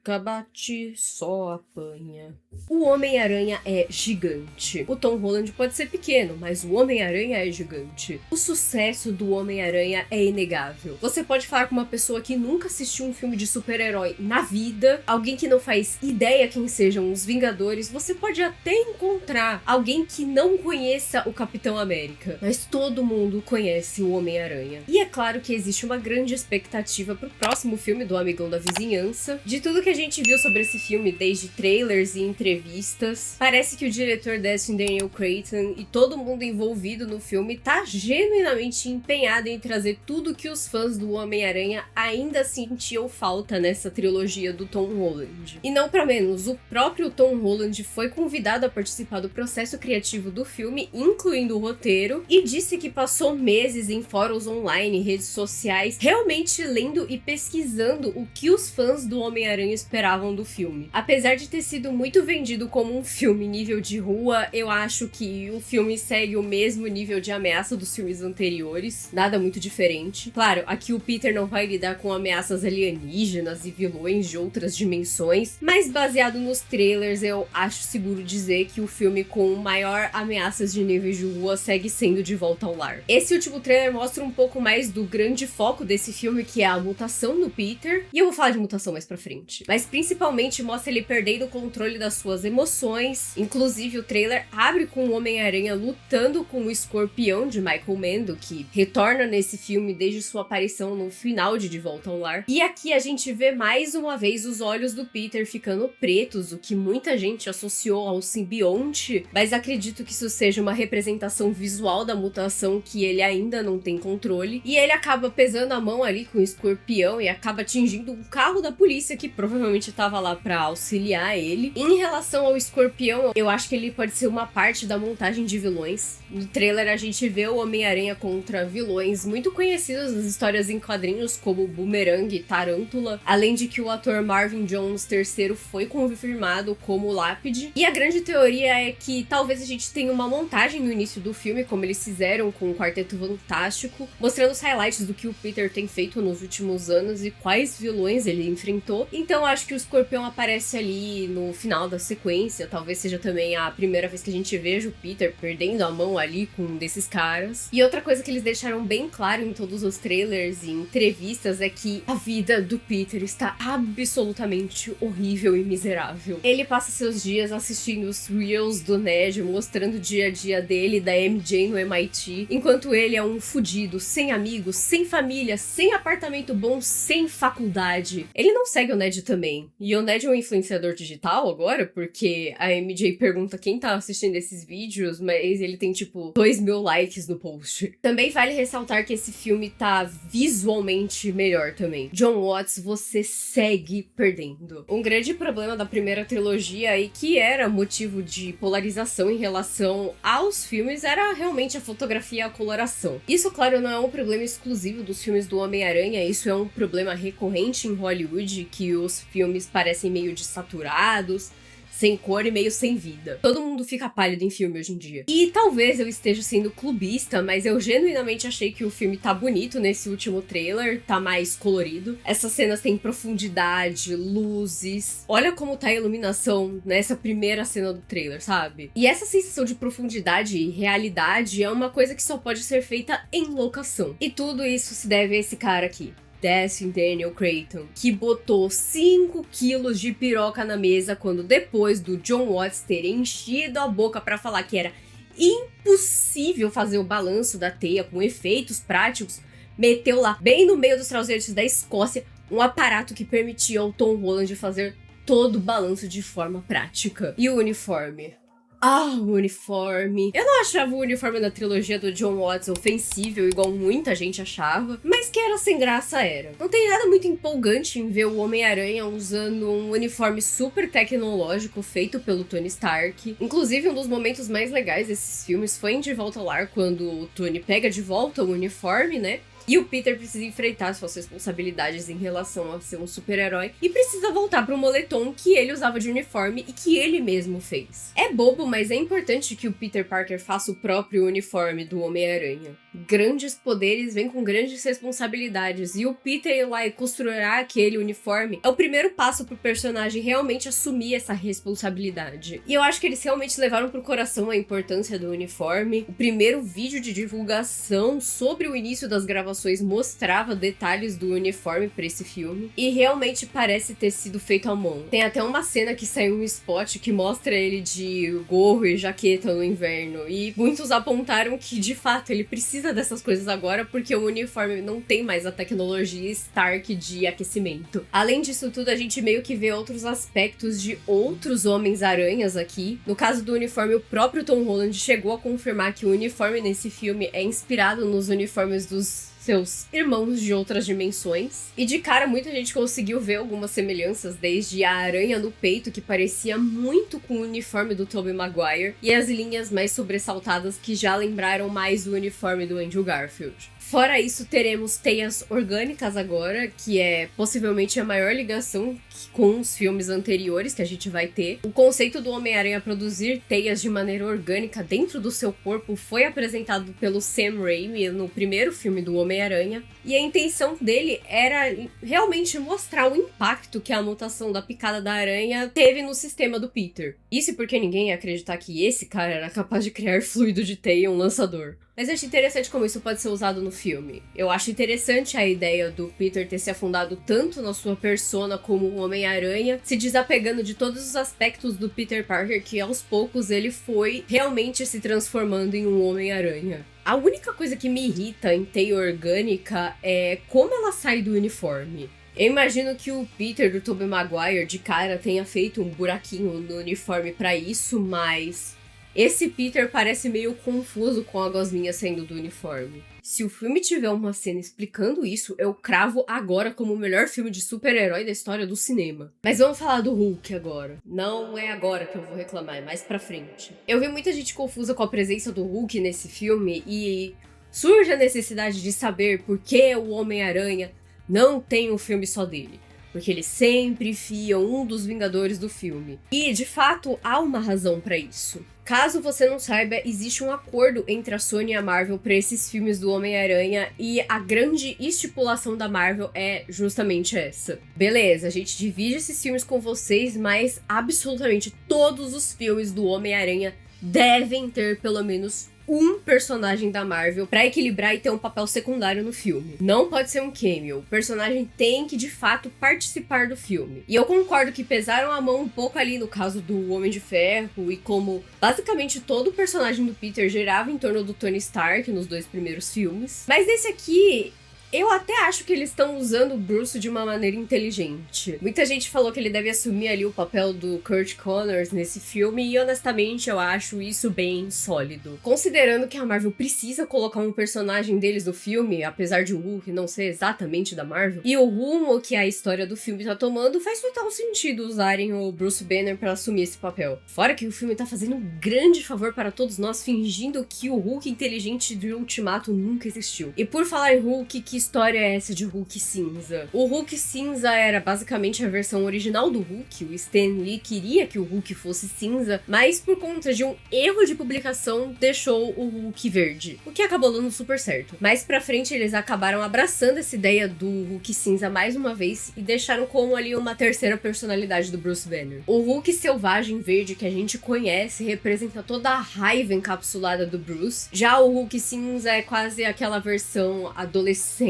nunca bate, só apanha. O Homem-Aranha é gigante. O Tom Holland pode ser pequeno, mas o Homem-Aranha é gigante. O sucesso do Homem-Aranha é inegável. Você pode falar com uma pessoa que nunca assistiu um filme de super-herói na vida, alguém que não faz ideia quem sejam os Vingadores, você pode até encontrar alguém que não conheça o Capitão América, mas todo mundo conhece o Homem-Aranha. E é claro que existe uma grande expectativa pro próximo filme do Amigão da Vizinhança. De tudo que a gente viu sobre esse filme, desde trailers e entrevistas, parece que o diretor Destin Daniel Cretton e todo mundo envolvido no filme tá genuinamente empenhado em trazer tudo que os fãs do Homem-Aranha ainda sentiam falta nessa trilogia do Tom Holland. E não pra menos, o próprio Tom Holland foi convidado a participar do processo criativo do filme, incluindo o roteiro, e disse que passou meses em fóruns online, redes sociais, realmente lendo e pesquisando o que os fãs do Homem-Aranha esperavam do filme. Apesar de ter sido muito vendido como um filme nível de rua, eu acho que o filme segue o mesmo nível de ameaça dos filmes anteriores, nada muito diferente. Claro, aqui o Peter não vai lidar com ameaças alienígenas e vilões de outras dimensões, mas baseado nos trailers, eu acho seguro dizer que o filme com maior ameaças de níveis de rua segue sendo De Volta ao Lar. Esse último trailer mostra um pouco mais do grande foco desse filme, que é a mutação no Peter, e eu vou falar de mutação mais pra frente. Mas principalmente mostra ele perdendo o controle das suas emoções. Inclusive o trailer abre com o Homem-Aranha lutando com o Escorpião de Michael Mando, que retorna nesse filme desde sua aparição no final de Volta ao Lar. E aqui a gente vê mais uma vez os olhos do Peter ficando pretos, o que muita gente associou ao simbionte, mas acredito que isso seja uma representação visual da mutação que ele ainda não tem controle. E ele acaba pesando a mão ali com o Escorpião e acaba atingindo um carro da polícia que provavelmente estava lá pra auxiliar ele. Em relação ao Escorpião, eu acho que ele pode ser uma parte da montagem de vilões. No trailer a gente vê o Homem-Aranha contra vilões muito conhecidos das histórias em quadrinhos, como Boomerang e Tarântula, além de que o ator Marvin Jones III foi confirmado como Lápide. E a grande teoria é que talvez a gente tenha uma montagem no início do filme, como eles fizeram com o Quarteto Fantástico, mostrando os highlights do que o Peter tem feito nos últimos anos e quais vilões ele enfrentou. Então acho que o Escorpião aparece ali no final da sequência, talvez seja também a primeira vez que a gente veja o Peter perdendo a mão ali com um desses caras. E outra coisa que eles deixaram bem claro em todos os trailers e entrevistas é que a vida do Peter está absolutamente horrível e miserável. Ele passa seus dias assistindo os reels do Ned, mostrando o dia a dia dele e da MJ no MIT, enquanto ele é um fudido, sem amigos, sem família, sem apartamento bom, sem faculdade. Ele não segue o Ned também. E o Ned é um influenciador digital agora, porque a MJ pergunta quem tá assistindo esses vídeos, mas ele tem tipo 2.000 likes no post. Também vale ressaltar que esse filme tá visualmente melhor também. Jon Watts, você segue perdendo. Um grande problema da primeira trilogia e que era motivo de polarização em relação aos filmes era realmente a fotografia e a coloração. Isso, claro, não é um problema exclusivo dos filmes do Homem-Aranha, isso é um problema recorrente em Hollywood, que os filmes parecem meio desaturados, sem cor e meio sem vida. Todo mundo fica pálido em filme hoje em dia. E talvez eu esteja sendo clubista, mas eu genuinamente achei que o filme tá bonito nesse último trailer, tá mais colorido. Essas cenas têm profundidade, luzes. Olha como tá a iluminação nessa primeira cena do trailer, sabe? E essa sensação de profundidade e realidade é uma coisa que só pode ser feita em locação. E tudo isso se deve a esse cara aqui, Destin Daniel Cretton, que botou 5 quilos de piroca na mesa quando, depois do Jon Watts ter enchido a boca pra falar que era impossível fazer o balanço da teia com efeitos práticos, meteu lá, bem no meio dos trauzetes da Escócia, um aparato que permitia ao Tom Holland fazer todo o balanço de forma prática. E o uniforme? O uniforme. Eu não achava o uniforme da trilogia do Jon Watts ofensível, igual muita gente achava, mas que era sem graça era. Não tem nada muito empolgante em ver o Homem-Aranha usando um uniforme super tecnológico feito pelo Tony Stark. Inclusive, um dos momentos mais legais desses filmes foi em De Volta ao Lar, quando o Tony pega de volta o uniforme, né? E o Peter precisa enfrentar suas responsabilidades em relação a ser um super-herói e precisa voltar pro moletom que ele usava de uniforme e que ele mesmo fez. É bobo, mas é importante que o Peter Parker faça o próprio uniforme do Homem-Aranha. Grandes poderes vêm com grandes responsabilidades, e o Peter ir lá e costurar aquele uniforme é o primeiro passo pro personagem realmente assumir essa responsabilidade. E eu acho que eles realmente levaram pro coração a importância do uniforme. O primeiro vídeo de divulgação sobre o início das gravações mostrava detalhes do uniforme pra esse filme, e realmente parece ter sido feito à mão. Tem até uma cena que saiu um spot que mostra ele de gorro e jaqueta no inverno, e muitos apontaram que de fato ele precisa dessas coisas agora porque o uniforme não tem mais a tecnologia Stark de aquecimento. Além disso tudo, a gente meio que vê outros aspectos de outros Homens-Aranhas aqui. No caso do uniforme, o próprio Tom Holland chegou a confirmar que o uniforme nesse filme é inspirado nos uniformes dos seus irmãos de outras dimensões. E de cara, muita gente conseguiu ver algumas semelhanças, desde a aranha no peito, que parecia muito com o uniforme do Tobey Maguire, e as linhas mais sobressaltadas que já lembraram mais o uniforme do Andrew Garfield. Fora isso, teremos teias orgânicas agora, que é possivelmente a maior ligação com os filmes anteriores que a gente vai ter. O conceito do Homem-Aranha produzir teias de maneira orgânica dentro do seu corpo foi apresentado pelo Sam Raimi no primeiro filme do Homem-Aranha, e a intenção dele era realmente mostrar o impacto que a mutação da picada da aranha teve no sistema do Peter. Isso porque ninguém ia acreditar que esse cara era capaz de criar fluido de teia em um lançador. Mas eu acho interessante como isso pode ser usado no filme. Eu acho interessante a ideia do Peter ter se afundado tanto na sua persona como o Homem-Aranha, se desapegando de todos os aspectos do Peter Parker, que aos poucos ele foi realmente se transformando em um Homem-Aranha. A única coisa que me irrita em teia orgânica é como ela sai do uniforme. Eu imagino que o Peter do Tobey Maguire de cara tenha feito um buraquinho no uniforme pra isso, mas esse Peter parece meio confuso com a gosminha saindo do uniforme. Se o filme tiver uma cena explicando isso, eu cravo agora como o melhor filme de super-herói da história do cinema. Mas vamos falar do Hulk agora. Não é agora que eu vou reclamar, é mais pra frente. Eu vi muita gente confusa com a presença do Hulk nesse filme e surge a necessidade de saber por que o Homem-Aranha não tem um filme só dele. Porque eles sempre enfiam um dos Vingadores do filme. E, de fato, há uma razão pra isso. Caso você não saiba, existe um acordo entre a Sony e a Marvel para esses filmes do Homem-Aranha, e a grande estipulação da Marvel é justamente essa. Beleza, a gente divide esses filmes com vocês, mas absolutamente todos os filmes do Homem-Aranha devem ter pelo menos um personagem da Marvel pra equilibrar e ter um papel secundário no filme. Não pode ser um cameo. O personagem tem que, de fato, participar do filme. E eu concordo que pesaram a mão um pouco ali no caso do Homem de Ferro, e como basicamente todo o personagem do Peter girava em torno do Tony Stark nos dois primeiros filmes. Mas nesse aqui, eu até acho que eles estão usando o Bruce de uma maneira inteligente. Muita gente falou que ele deve assumir ali o papel do Kurt Connors nesse filme, e honestamente eu acho isso bem sólido. Considerando que a Marvel precisa colocar um personagem deles no filme, apesar de o Hulk não ser exatamente da Marvel, e o rumo que a história do filme tá tomando, faz total sentido usarem o Bruce Banner pra assumir esse papel. Fora que o filme tá fazendo um grande favor para todos nós, fingindo que o Hulk inteligente do Ultimato nunca existiu. E por falar em Hulk, que história é essa de Hulk cinza? O Hulk cinza era basicamente a versão original do Hulk. O Stan Lee queria que o Hulk fosse cinza, mas por conta de um erro de publicação, deixou o Hulk verde, o que acabou dando super certo. Mais pra frente, eles acabaram abraçando essa ideia do Hulk cinza mais uma vez e deixaram como ali uma terceira personalidade do Bruce Banner. O Hulk selvagem verde que a gente conhece representa toda a raiva encapsulada do Bruce. Já o Hulk cinza é quase aquela versão adolescente,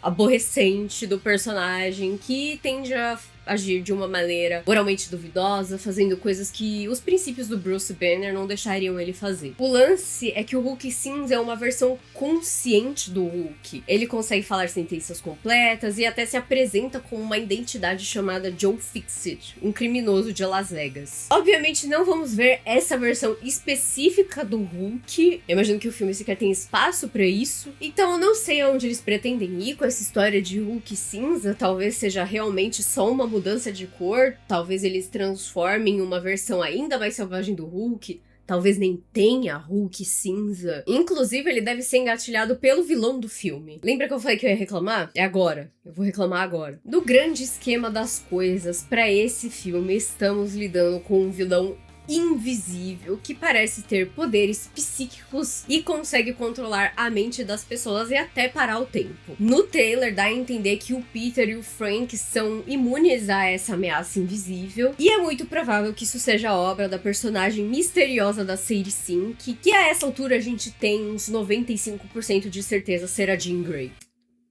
aborrecente do personagem, que tende a agir de uma maneira moralmente duvidosa, fazendo coisas que os princípios do Bruce Banner não deixariam ele fazer. O lance é que o Hulk cinza é uma versão consciente do Hulk. Ele consegue falar sentenças completas e até se apresenta com uma identidade chamada Joe Fixit, um criminoso de Las Vegas. Obviamente não vamos ver essa versão específica do Hulk. Eu imagino que o filme sequer tem espaço pra isso. Então eu não sei aonde eles pretendem ir com essa história de Hulk cinza. Talvez seja realmente só uma mudança de cor, talvez eles transformem uma versão ainda mais selvagem do Hulk. talvez nem tenha Hulk cinza. Inclusive, ele deve ser engatilhado pelo vilão do filme. Lembra que eu falei que eu ia reclamar? É agora. Eu vou reclamar agora. No grande esquema das coisas, pra esse filme, estamos lidando com um vilão invisível que parece ter poderes psíquicos e consegue controlar a mente das pessoas e até parar o tempo. No trailer dá a entender que o Peter e o Frank são imunes a essa ameaça invisível e é muito provável que isso seja obra da personagem misteriosa da Sadie Sink, que a essa altura a gente tem uns 95% de certeza ser a Jean Grey.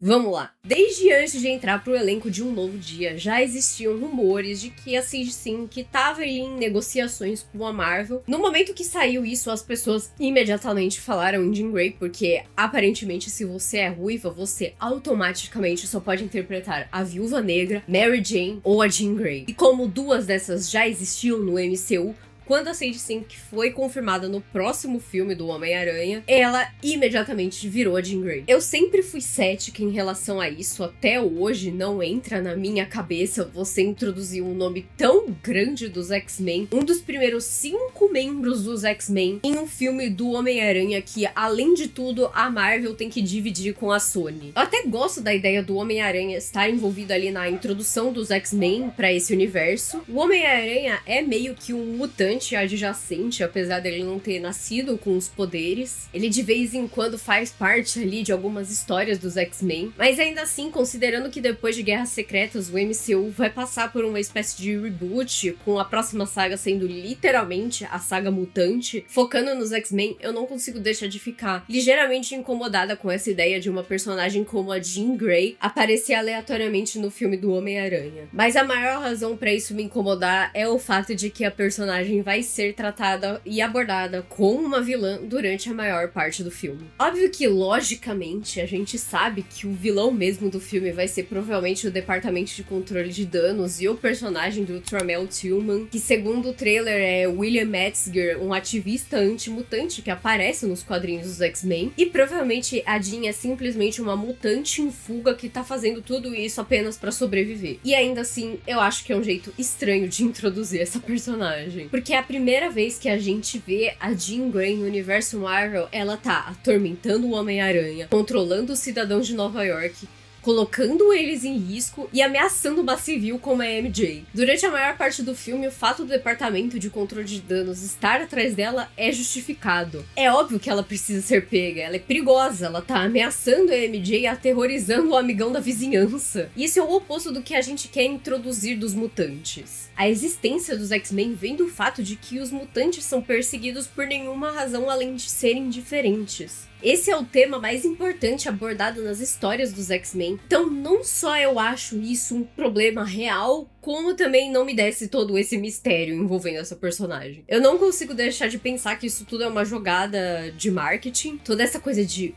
Vamos lá. Desde antes de entrar pro elenco de Um Novo Dia, já existiam rumores de que a Sadie Sink estava em negociações com a Marvel. No momento que saiu isso, as pessoas imediatamente falaram em Jean Grey, porque aparentemente se você é ruiva, você automaticamente só pode interpretar a Viúva Negra, Mary Jane ou a Jean Grey. E como duas dessas já existiam no MCU, quando a Sadie Sink foi confirmada no próximo filme do Homem-Aranha, ela imediatamente virou a Jean Grey. Eu sempre fui cética em relação a isso, até hoje não entra na minha cabeça você introduzir um nome tão grande dos X-Men, um dos primeiros 5 membros dos X-Men, em um filme do Homem-Aranha que, além de tudo, a Marvel tem que dividir com a Sony. Eu até gosto da ideia do Homem-Aranha estar envolvido ali na introdução dos X-Men pra esse universo. O Homem-Aranha é meio que um mutante adjacente, apesar dele não ter nascido com os poderes. Ele de vez em quando faz parte ali de algumas histórias dos X-Men, mas ainda assim, considerando que depois de Guerras Secretas o MCU vai passar por uma espécie de reboot, com a próxima saga sendo literalmente a saga mutante, focando nos X-Men, eu não consigo deixar de ficar ligeiramente incomodada com essa ideia de uma personagem como a Jean Grey aparecer aleatoriamente no filme do Homem-Aranha. Mas a maior razão pra isso me incomodar é o fato de que a personagem vai ser tratada e abordada como uma vilã durante a maior parte do filme. Óbvio que, logicamente, a gente sabe que o vilão mesmo do filme vai ser provavelmente o Departamento de Controle de Danos e o personagem do Tramel Tillman, que segundo o trailer é William Metzger, um ativista anti-mutante que aparece nos quadrinhos dos X-Men, e provavelmente a Jean é simplesmente uma mutante em fuga que tá fazendo tudo isso apenas pra sobreviver. E ainda assim, eu acho que é um jeito estranho de introduzir essa personagem, porque é a primeira vez que a gente vê a Jean Grey no universo Marvel. Ela tá atormentando o Homem-Aranha, controlando os cidadãos de Nova York, colocando eles em risco e ameaçando uma civil como a MJ. Durante a maior parte do filme, o fato do Departamento de Controle de Danos estar atrás dela é justificado. É óbvio que ela precisa ser pega, ela é perigosa, ela tá ameaçando a MJ e aterrorizando o amigão da vizinhança. Isso é o oposto do que a gente quer introduzir dos mutantes. A existência dos X-Men vem do fato de que os mutantes são perseguidos por nenhuma razão além de serem diferentes. Esse é o tema mais importante abordado nas histórias dos X-Men. Então, não só eu acho isso um problema real, como também não me desce todo esse mistério envolvendo essa personagem. Eu não consigo deixar de pensar que isso tudo é uma jogada de marketing. Toda essa coisa de,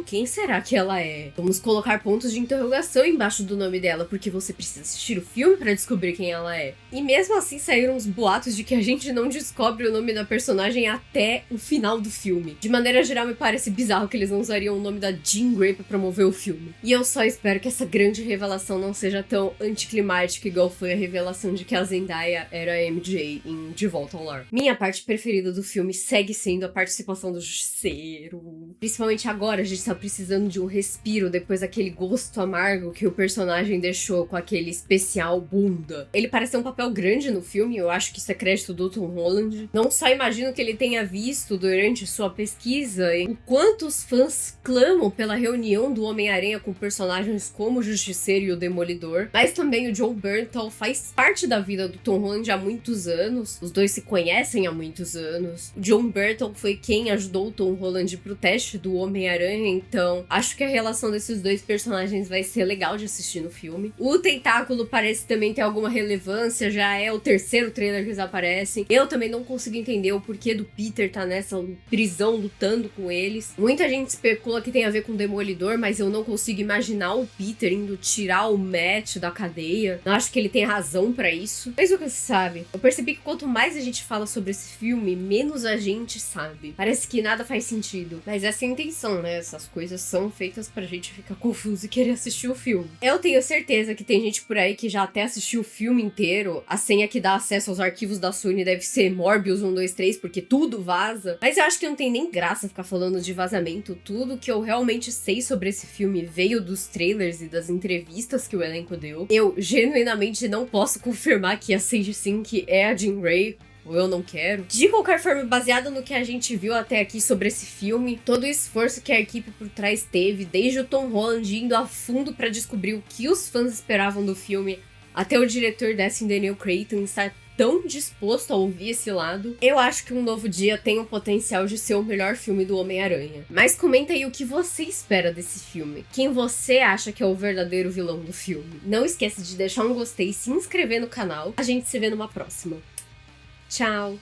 quem será que ela é? Vamos colocar pontos de interrogação embaixo do nome dela, porque você precisa assistir o filme pra descobrir quem ela é. E mesmo assim saíram uns boatos de que a gente não descobre o nome da personagem até o final do filme. De maneira geral, me parece bizarro que eles não usariam o nome da Jean Grey pra promover o filme. E eu só espero que essa grande revelação não seja tão anticlimática igual foi a revelação de que a Zendaya era a MJ em De Volta ao Lar. Minha parte preferida do filme segue sendo a participação do Justiceiro. Principalmente agora, a gente tá precisando de um respiro depois daquele gosto amargo que o personagem deixou com aquele especial bunda. Ele parece ter um papel grande no filme, eu acho que isso é crédito do Tom Holland. Não só imagino que ele tenha visto durante sua pesquisa o quanto os fãs clamam pela reunião do Homem-Aranha com personagens como o Justiceiro e o Demolidor, mas também o John Bernthal faz parte da vida do Tom Holland há muitos anos, os dois se conhecem há muitos anos. O John Bernthal foi quem ajudou o Tom Holland pro teste do Homem-Aranha, então acho que a relação desses dois personagens vai ser legal de assistir no filme. O Tentáculo parece também ter alguma relevância, já é o terceiro trailer que eles aparecem. Eu também não consigo entender o porquê do Peter tá nessa prisão lutando com eles. Muita gente especula que tem a ver com o Demolidor, mas eu não consigo imaginar o Peter indo tirar o Matt da cadeia. Eu acho que que ele tem razão pra isso. Mas o que você sabe? Eu percebi que quanto mais a gente fala sobre esse filme, menos a gente sabe. Parece que nada faz sentido. Mas essa é a intenção, né? Essas coisas são feitas pra gente ficar confuso e querer assistir o filme. Eu tenho certeza que tem gente por aí que já até assistiu o filme inteiro. A senha que dá acesso aos arquivos da Sony deve ser Morbius 123, porque tudo vaza. Mas eu acho que não tem nem graça ficar falando de vazamento. Tudo que eu realmente sei sobre esse filme veio dos trailers e das entrevistas que o elenco deu. Eu genuinamente não posso confirmar que a Sage Sink é a Jean Grey, ou eu não quero. De qualquer forma, baseado no que a gente viu até aqui sobre esse filme, todo o esforço que a equipe por trás teve, desde o Tom Holland indo a fundo pra descobrir o que os fãs esperavam do filme, até o diretor Destin Daniel Cretton estar tão disposto a ouvir esse lado, eu acho que Um Novo Dia tem o potencial de ser o melhor filme do Homem-Aranha. Mas comenta aí o que você espera desse filme. Quem você acha que é o verdadeiro vilão do filme. Não esquece de deixar um gostei e se inscrever no canal. A gente se vê numa próxima. Tchau!